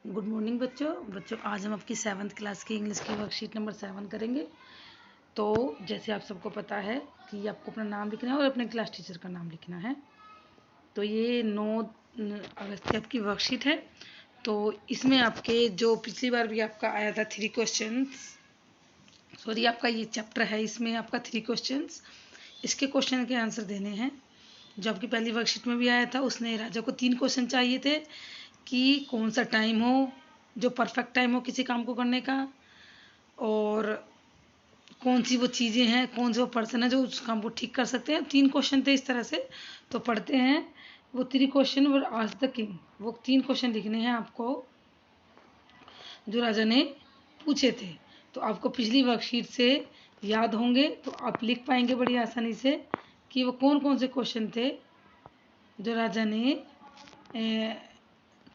Good morning बच्चों आज हम आपकी 7th क्लास की इंग्लिश की वर्कशीट नंबर 7 करेंगे। तो जैसे आप सबको पता है कि आपको अपना नाम लिखना है और अपने क्लास टीचर का नाम लिखना है। तो ये 9 अगस्त की आपकी वर्कशीट है। तो इसमें आपके जो पिछली बार भी आपका आया था 3 क्वेश्चंस, सॉरी आपका ये चैप्टर है, इसमें आपका 3 क्वेश्चंस, इसके क्वेश्चन के आंसर देने हैं। जो आपकी पहली वर्कशीट में भी आया था उसने राजा को 3 क्वेश्चन चाहिए थे कि कौन सा टाइम हो जो परफेक्ट टाइम हो किसी काम को करने का, और कौन सी वो चीज़ें हैं, कौन से वो पर्सन है जो उस काम को ठीक कर सकते हैं। 3 क्वेश्चन थे इस तरह से। तो पढ़ते हैं वो 3 question were asked the king. वो 3 क्वेश्चन लिखने हैं आपको जो राजा ने पूछे थे। तो आपको पिछली वर्कशीट से याद होंगे तो आप लिख पाएंगे बड़ी आसानी से कि वो कौन कौन से क्वेश्चन थे जो राजा ने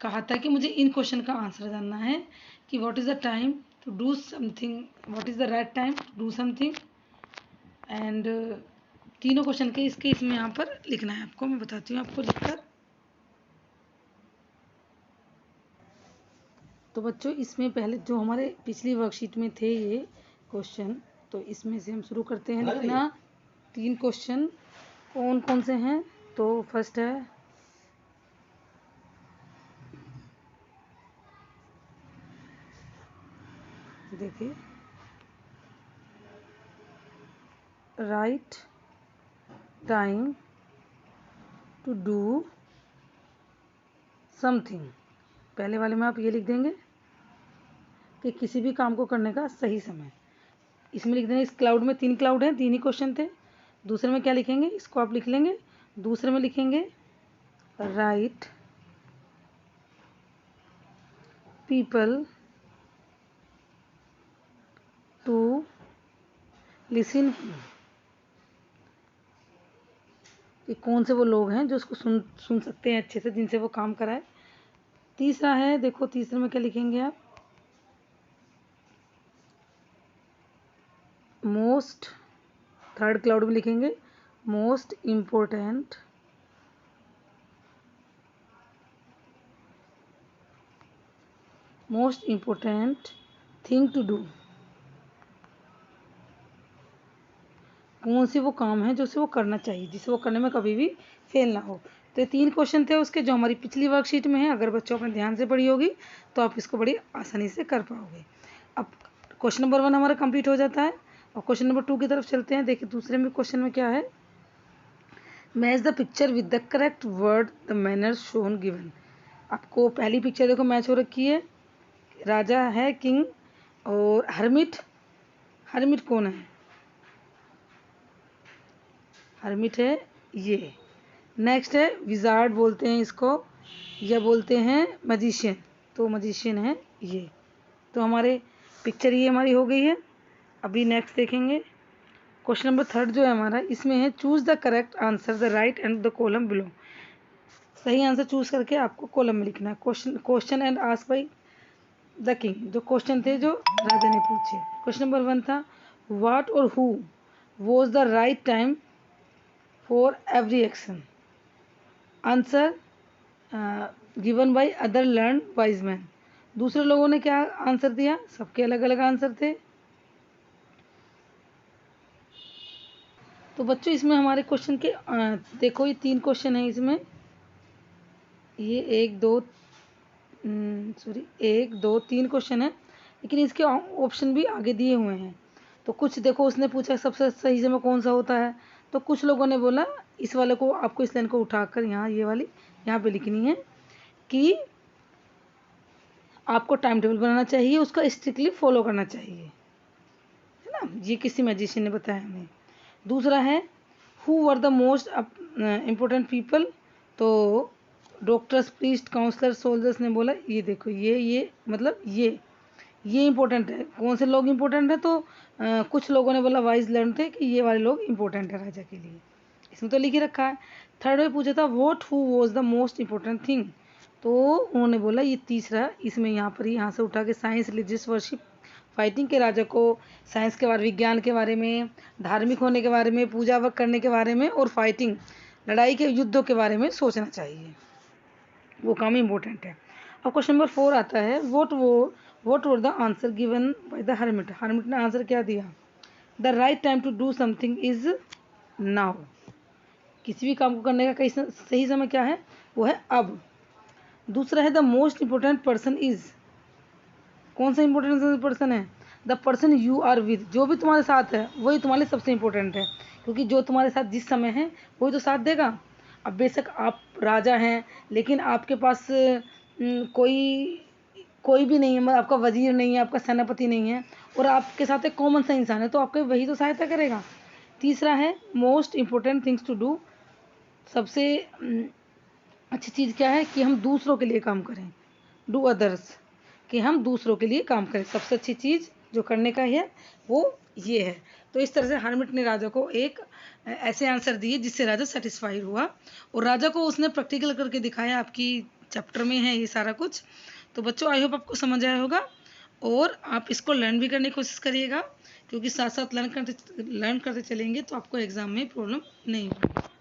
कहा था कि मुझे इन क्वेश्चन का आंसर जानना है कि what is the time to do something, what is the right time to do something, and तीनों क्वेश्चन के इसके इसमें यहाँ पर लिखना है आपको। मैं बताती हूँ आपको लिखकर। तो बच्चों इसमें पहले जो हमारे पिछली वर्कशीट में थे ये क्वेश्चन, तो इसमें से हम शुरू करते हैं लिखना। 3 क्वेश्चन कौन कौन से हैं। तो फर्स्ट है, देखिए, right time to do something. पहले वाले में आप ये लिख देंगे कि किसी भी काम को करने का सही समय। इसमें लिख देंगे, इस क्लाउड में 3 क्लाउड हैं, 3 ही क्वेश्चन थे। दूसरे में क्या लिखेंगे, इसको आप लिख लेंगे। दूसरे में लिखेंगे राइट पीपल टू लिसन, कि कौन से वो लोग हैं जो उसको सुन सकते हैं अच्छे से, जिनसे वो काम कराए। तीसरा है, देखो तीसरे में क्या लिखेंगे आप, मोस्ट, थर्ड क्लाउड में लिखेंगे most important thing to do. कौन सी वो काम है जो उसे वो करना चाहिए, जिसे वो करने में कभी भी फेल ना हो। तो ये 3 क्वेश्चन थे उसके जो हमारी पिछली वर्कशीट में है। अगर बच्चों अपने ध्यान से पढ़ी होगी तो आप इसको बड़ी आसानी से कर पाओगे। अब क्वेश्चन नंबर 1 हमारा कंप्लीट हो जाता है और क्वेश्चन नंबर 2 की तरफ चलते हैं। देखिए दूसरे में क्वेश्चन में क्या है, match the picture with the correct word the manner shown given. आपको पहली पिक्चर देखो मैच हो रखी है, राजा है, किंग, और हर्मिट। हर्मिट कौन है, हर्मिट है ये। नेक्स्ट है विजार्ड बोलते हैं इसको, या बोलते हैं मजिशियन, तो मजिशियन है ये। तो हमारे पिक्चर ये हमारी हो गई है। अभी नेक्स्ट देखेंगे क्वेश्चन नंबर 3 जो है हमारा, इसमें है choose the correct answer the right and the column below. सही आंसर चूज करके आपको कॉलम में लिखना है। Question and asked by the king, जो क्वेश्चन थे जो राजा ने पूछे। क्वेश्चन नंबर 1 था व्हाट और who was the right time for every action. Answer given by other learn wise man. दूसरे लोगों ने क्या आंसर दिया, सबके अलग अलग आंसर थे। तो बच्चों इसमें हमारे क्वेश्चन के देखो ये 3 क्वेश्चन है इसमें, ये 1 2 1 2 3 क्वेश्चन है, लेकिन इसके ऑप्शन भी आगे दिए हुए हैं। तो कुछ देखो उसने पूछा सबसे सही समय कौन सा होता है, तो कुछ लोगों ने बोला इस वाले को, आपको इस लाइन को उठाकर यहाँ ये वाली यहाँ पे लिखनी है कि आपको टाइम टेबल बनाना चाहिए, उसका स्ट्रिक्टली फॉलो करना चाहिए, है ना। ये किसी मैजिशियन ने बताया हमें। दूसरा है who were the most important people, तो डॉक्टर्स, प्रीस्ट, काउंसलर, सोल्जर्स ने बोला ये देखो ये मतलब ये इंपॉर्टेंट है। कौन से लोग इंपॉर्टेंट है, तो कुछ लोगों ने बोला वाइज लर्न थे कि ये वाले लोग इंपॉर्टेंट है राजा के लिए, इसमें तो लिख ही रखा है। थर्ड में पूछा था what who was the most important thing, तो उन्होंने बोला ये तीसरा, इसमें यहाँ पर यहाँ से उठा के साइंस, रिलीजियस वर्शिप, फाइटिंग के राजा को साइंस के बारे, विज्ञान के बारे में, धार्मिक होने के बारे में, पूजा वर्क करने के बारे में, और फाइटिंग, लड़ाई के युद्धों के बारे में सोचना चाहिए, वो काम इम्पोर्टेंट है। अब क्वेश्चन नंबर 4 आता है, what were the answer given by the hermit. Hermit ने आंसर क्या दिया? The right time to do something is now. किसी भी काम को करने का सही समय क्या है? वो है अब। दूसरा है the most important person is. कौन सा इंपॉर्टेंट पर्सन है? The person you are with. जो भी तुम्हारे साथ है वही तुम्हारे लिए सबसे इंपॉर्टेंट है, क्योंकि जो तुम्हारे साथ जिस समय है वही तो साथ देगा। अब बेशक आप राजा हैं, लेकिन आपके पास कोई भी नहीं है, मतलब आपका वजीर नहीं है, आपका सेनापति नहीं है, और आपके साथ एक कॉमन सा इंसान है, तो आपके वही तो सहायता करेगा। तीसरा है most important things to do. सबसे अच्छी चीज़ क्या है? कि हम दूसरों के लिए काम करें, डू अदर्स, कि हम दूसरों के लिए काम करें। सबसे अच्छी चीज़ जो करने का है वो ये है। तो इस तरह से हर्मिट ने राजा को एक ऐसे आंसर दिए जिससे राजा सेटिस्फाइड हुआ, और राजा को उसने प्रैक्टिकल करके दिखाया। आपकी चैप्टर में है ये सारा कुछ। तो बच्चों, आई होप आपको समझ आया होगा, और आप इसको लर्न भी करने की कोशिश करिएगा, क्योंकि साथ साथ लर्न करते चलेंगे तो आपको एग्ज़ाम में प्रॉब्लम नहीं होगी।